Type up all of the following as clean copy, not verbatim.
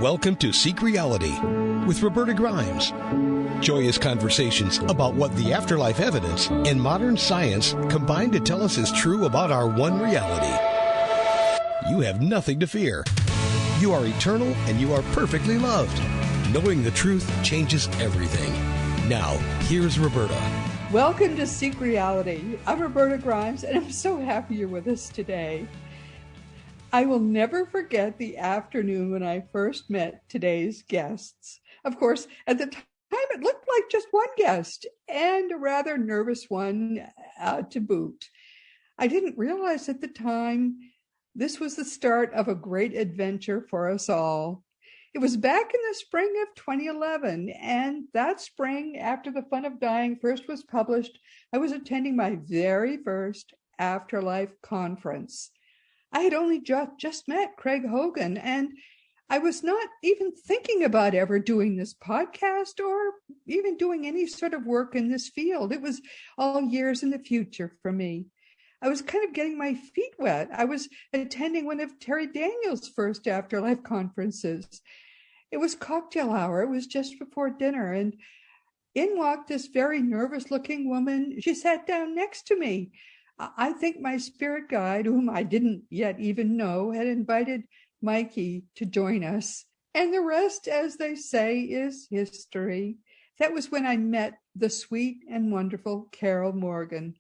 Welcome to Seek Reality with Roberta Grimes. Joyous conversations about what the afterlife evidence and modern science combine to tell us is true about our one reality. You have nothing to fear. You are eternal and you are perfectly loved. Knowing the truth changes everything. Now, here's Roberta. Welcome to Seek Reality. I'm Roberta Grimes, and I'm so happy you're with us today. I will never forget the afternoon when I first met today's guests. Of course, at the time, it looked like just one guest, and a rather nervous one to boot. I didn't realize at the time this was the start of a great adventure for us all. It was back in the spring of 2011, and that spring, after The Fun of Dying first was published, I was attending my very first Afterlife conference. I had only just met Craig Hogan, and I was not even thinking about ever doing this podcast or even doing any sort of work in this field. It was all years in the future for me. I was kind of getting my feet wet. I was attending one of Terry Daniels' first Afterlife conferences. It was cocktail hour. It was just before dinner, and in walked this very nervous-looking woman. She sat down next to me. I think my spirit guide, whom I didn't yet even know, had invited Mikey to join us. And the rest, as they say, is history. That was when I met the sweet and wonderful Carol Morgan.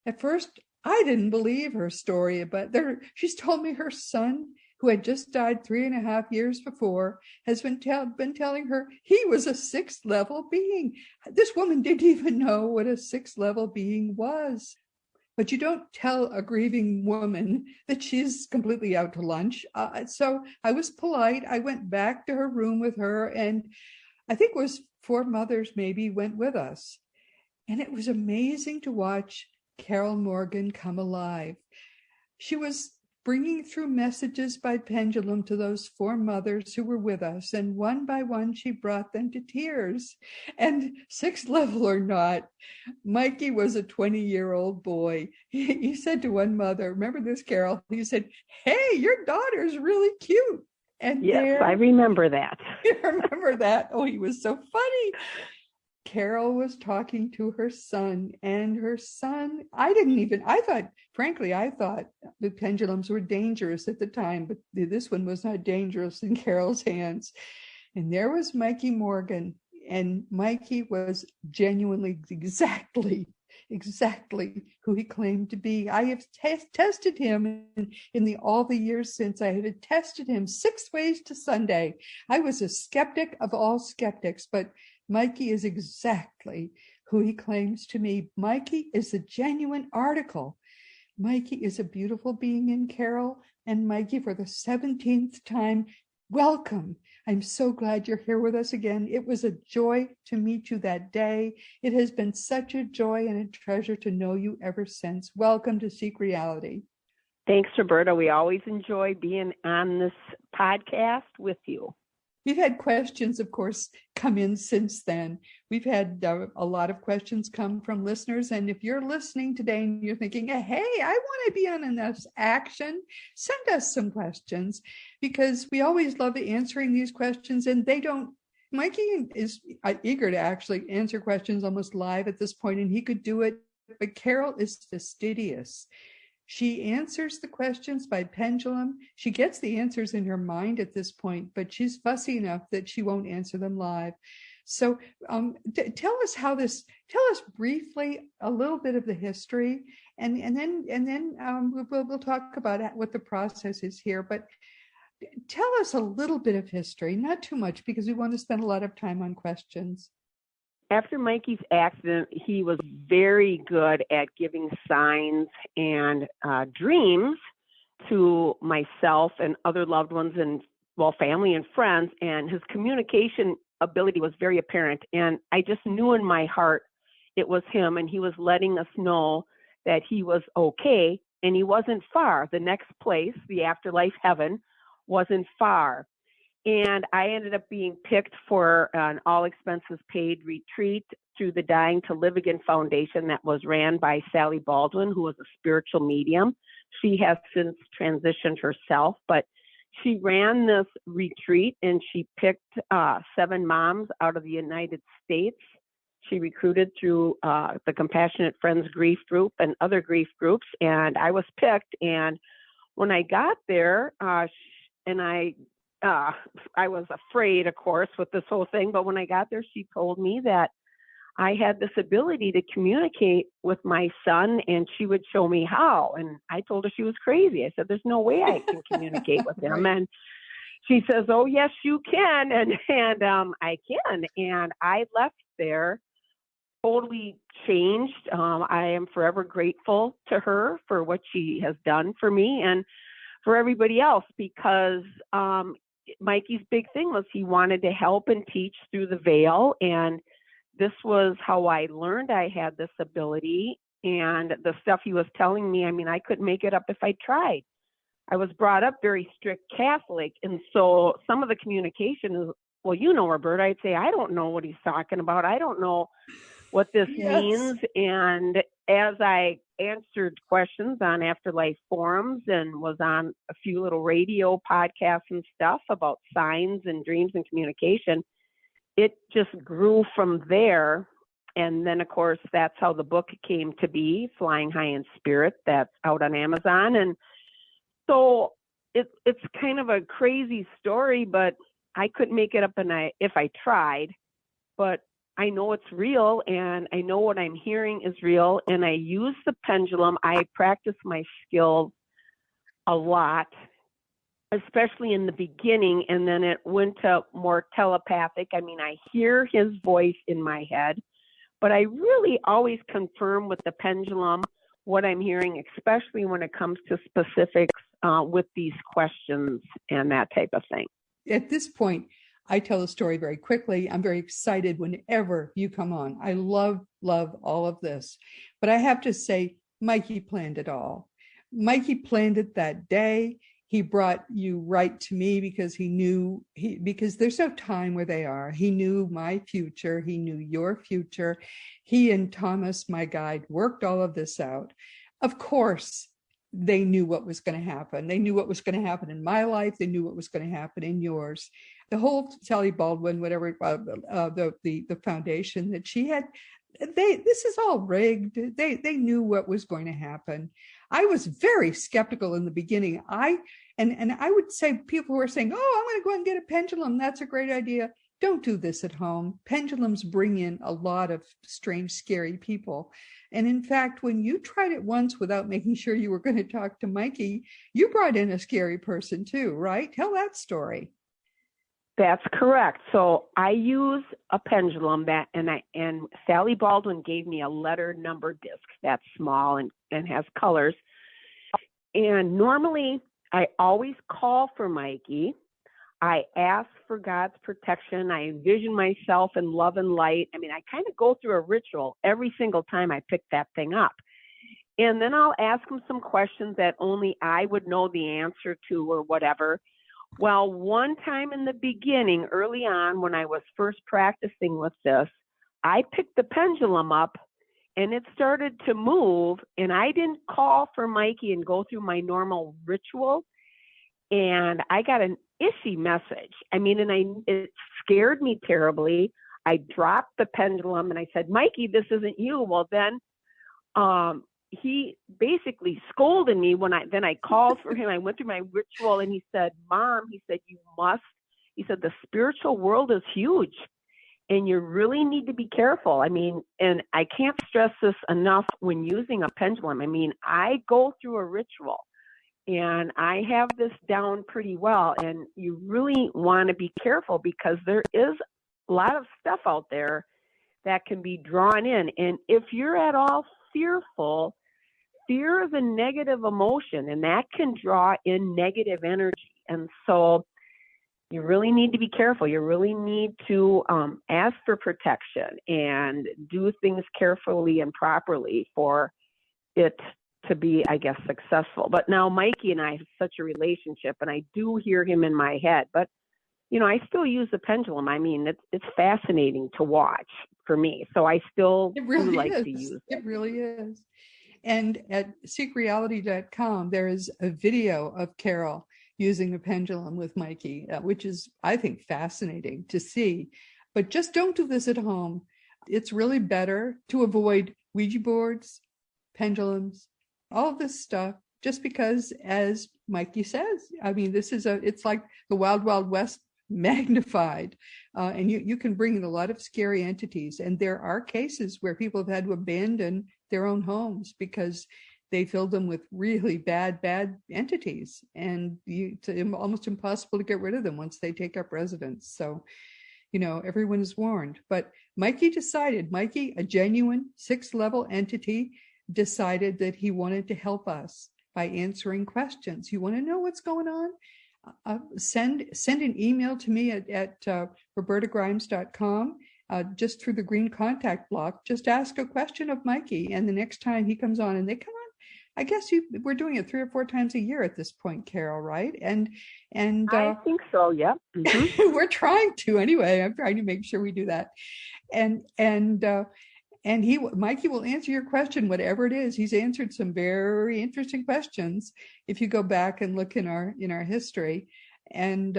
At first, I didn't believe her story, but she's told me her son, who had just died 3.5 years before, has been telling her he was a sixth-level being. This woman didn't even know what a sixth-level being was. But you don't tell a grieving woman that she's completely out to lunch. So I was polite. I went back to her room with her, and I think it was 4 mothers maybe went with us. And it was amazing to watch Carol Morgan come alive. She was bringing through messages by pendulum to those 4 mothers who were with us, and one by one she brought them to tears. And sixth level or not, Mikey was a 20-year-old boy. He said to one mother, remember this, Carol? He said, "Hey, your daughter's really cute." And yes, I remember that. You remember that? Oh, he was so funny. Carol was talking to her son, and her son, I thought the pendulums were dangerous at the time, but this one was not dangerous in Carol's hands. And there was Mikey Morgan, and Mikey was genuinely exactly who he claimed to be. I have tested him in all the years since. I had tested him 6 ways to Sunday. I was a skeptic of all skeptics, but Mikey is exactly who he claims to be. Mikey is a genuine article. Mikey is a beautiful being in Carol, and Mikey, for the 17th time, welcome. I'm so glad you're here with us again. It was a joy to meet you that day. It has been such a joy and a treasure to know you ever since. Welcome to Seek Reality. Thanks, Roberta. We always enjoy being on this podcast with you. We've had questions, of course, come in since then. We've had a lot of questions come from listeners. And if you're listening today and you're thinking, hey, I want to be on this action, send us some questions, because we always love answering these questions. And Mikey is eager to actually answer questions almost live at this point, and he could do it. But Carol is fastidious. She answers the questions by pendulum. She gets the answers in her mind at this point, but she's fussy enough that she won't answer them live. So tell us briefly a little bit of the history, and then we'll talk about what the process is here. But tell us a little bit of history, not too much, because we want to spend a lot of time on questions. After Mikey's accident, he was very good at giving signs and dreams to myself and other loved ones and, family and friends. And his communication ability was very apparent. And I just knew in my heart it was him, and he was letting us know that he was okay and he wasn't far. The next place, the afterlife heaven, wasn't far. And I ended up being picked for an all-expenses-paid retreat through the Dying to Live Again Foundation that was ran by Sally Baldwin, who was a spiritual medium. She has since transitioned herself, but She ran this retreat, and she picked 7 moms out of the United States. She recruited through the Compassionate Friends grief group and other grief groups, and I was picked. And when I got there, and I was afraid, of course, with this whole thing, but when I got there, she told me that I had this ability to communicate with my son, and she would show me how. And I told her she was crazy. I said, there's no way I can communicate with him. Right. And she says, oh, yes, you can. And I can. And I left there totally changed. I am forever grateful to her for what she has done for me and for everybody else, because Mikey's big thing was he wanted to help and teach through the veil. And this was how I learned I had this ability. And the stuff he was telling me, I mean, I couldn't make it up if I tried. I was brought up very strict Catholic. And so some of the communication is, well, you know, Roberta, I'd say, I don't know what he's talking about. I don't know what this means. And as I answered questions on Afterlife forums and was on a few little radio podcasts and stuff about signs and dreams and communication, it just grew from there. And then, of course, that's how the book came to be, Flying High in Spirit, that's out on Amazon. And so it's kind of a crazy story, but I couldn't make it up if I tried. But I know it's real, and I know what I'm hearing is real, and I use the pendulum. I practice my skills a lot, especially in the beginning, and then it went to more telepathic. I mean, I hear his voice in my head, but I really always confirm with the pendulum what I'm hearing, especially when it comes to specifics with these questions and that type of thing. At this point, I tell the story very quickly. I'm very excited whenever you come on. I love all of this. But I have to say, Mikey planned it all. Mikey planned it that day. He brought you right to me because he knew, because there's no time where they are. He knew my future. He knew your future. He and Thomas, my guide, worked all of this out. Of course, they knew what was going to happen. They knew what was going to happen in my life. They knew what was going to happen in yours. The whole Sally Baldwin, whatever, the foundation that she had, this is all rigged. They knew what was going to happen. I was very skeptical in the beginning. And I would say people were saying, oh, I'm going to go and get a pendulum. That's a great idea. Don't do this at home. Pendulums bring in a lot of strange, scary people. And in fact, when you tried it once without making sure you were going to talk to Mikey, you brought in a scary person too, right? Tell that story. That's correct. So I use a pendulum and Sally Baldwin gave me a letter number disc that's small and has colors. And normally I always call for Mikey. I ask for God's protection. I envision myself in love and light. I mean, I kind of go through a ritual every single time I pick that thing up. And then I'll ask him some questions that only I would know the answer to or whatever. Well, one time in the beginning, early on, when I was first practicing with this, I picked the pendulum up and it started to move, and I didn't call for Mikey and go through my normal ritual. And I got an issue message. I mean, it scared me terribly. I dropped the pendulum and I said, Mikey, this isn't you. Well, then he basically scolded me when I called for him. I went through my ritual and he said, Mom, he said, he said, the spiritual world is huge and you really need to be careful. I mean, and I can't stress this enough when using a pendulum. I mean, I go through a ritual and I have this down pretty well, and you really want to be careful because there is a lot of stuff out there that can be drawn in. And if you're at all fearful, fear is a negative emotion, and that can draw in negative energy. And so you really need to be careful. You really need to ask for protection and do things carefully and properly for it to be, I guess, successful. But now Mikey and I have such a relationship, and I do hear him in my head. But, you know, I still use the pendulum. I mean, it's fascinating to watch for me. So I still really like is. To use it. It really is. And at seekreality.com, there is a video of Carol using a pendulum with Mikey, which is, I think, fascinating to see. But just don't do this at home. It's really better to avoid Ouija boards, pendulums, all of this stuff, just because, as Mikey says, I mean, it's like the Wild Wild West magnified, and you can bring in a lot of scary entities. And there are cases where people have had to abandon their own homes because they filled them with really bad entities, and it's almost impossible to get rid of them once they take up residence. So, everyone is warned. But Mikey, a genuine 6th-level entity, decided that he wanted to help us by answering questions. You want to know what's going on? Send an email to me at robertagrimes.com, just through the green contact block. Just ask a question of Mikey, and the next time he comes on, and they come on, I guess we're doing it 3 or 4 times a year at this point, Carol, right? And I think so. Yeah. Mm-hmm. We're trying to anyway. I'm trying to make sure we do that. And Mikey will answer your question, whatever it is. He's answered some very interesting questions if you go back and look in our history, and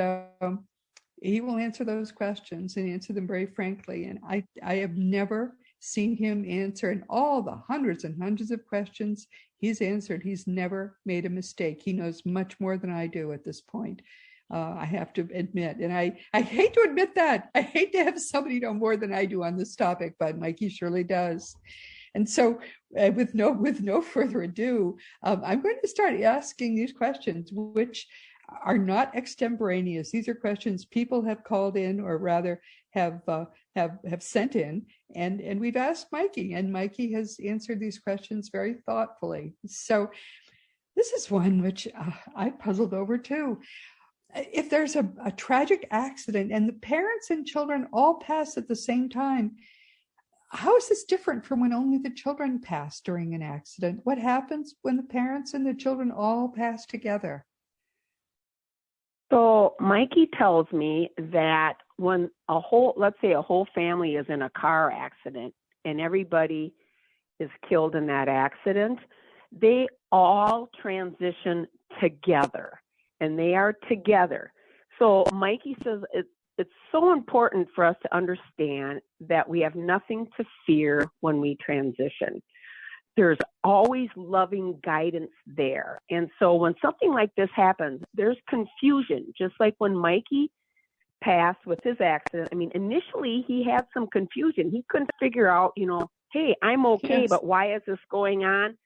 he will answer those questions and answer them very frankly. And I have never seen him answer, in all the hundreds and hundreds of questions he's answered, he's never made a mistake. He knows much more than I do at this point. I have to admit, and I hate to admit that. I hate to have somebody know more than I do on this topic, but Mikey surely does. And so with no further ado, I'm going to start asking these questions, which are not extemporaneous. These are questions people have called in, or rather have sent in, and we've asked Mikey, and Mikey has answered these questions very thoughtfully. So this is one which I puzzled over too. If there's a tragic accident and the parents and children all pass at the same time, how is this different from when only the children pass during an accident? What happens when the parents and the children all pass together? So Mikey tells me that when let's say a whole family is in a car accident and everybody is killed in that accident, they all transition together, and they are together. So Mikey says it's so important for us to understand that we have nothing to fear when we transition. There's always loving guidance there. And so when something like this happens, there's confusion, just like when Mikey passed with his accident. I mean, initially he had some confusion. He couldn't figure out, hey, I'm okay, yes, but why is this going on?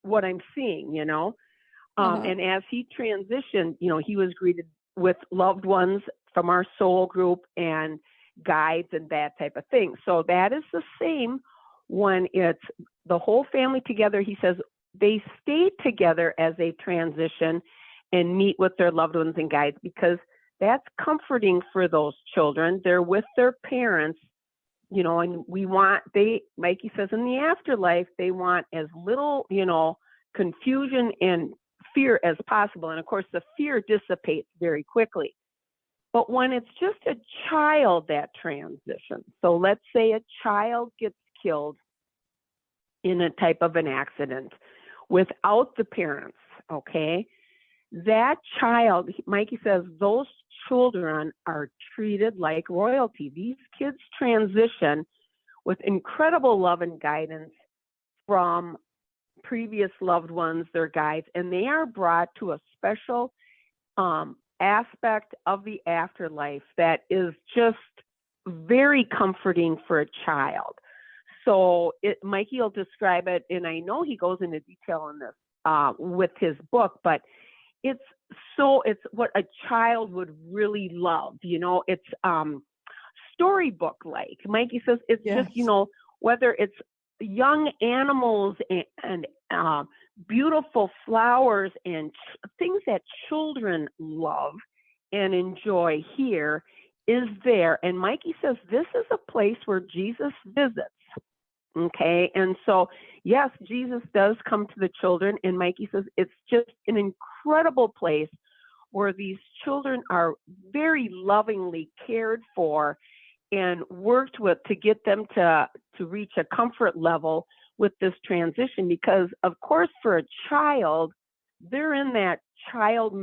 What I'm seeing, And as he transitioned, he was greeted with loved ones from our soul group and guides and that type of thing. So that is the same when it's the whole family together. He says they stay together as they transition and meet with their loved ones and guides, because that's comforting for those children. They're with their parents, and Mikey says in the afterlife, they want as little, confusion and fear as possible. And of course, the fear dissipates very quickly. But when it's just a child that transitions, so let's say a child gets killed in a type of an accident without the parents, okay? That child, Mikey says, those children are treated like royalty. These kids transition with incredible love and guidance from previous loved ones, their guides, and they are brought to a special aspect of the afterlife that is just very comforting for a child. So Mikey will describe it, and I know he goes into detail in this with his book, but it's what a child would really love. It's storybook-like. Mikey says it's yes, just, whether it's young animals and beautiful flowers and things that children love and enjoy here is there. And Mikey says this is a place where Jesus visits. Okay. And so, yes, Jesus does come to the children. And Mikey says it's just an incredible place where these children are very lovingly cared for and worked with to get them to reach a comfort level with this transition. Because, of course, for a child, they're in that child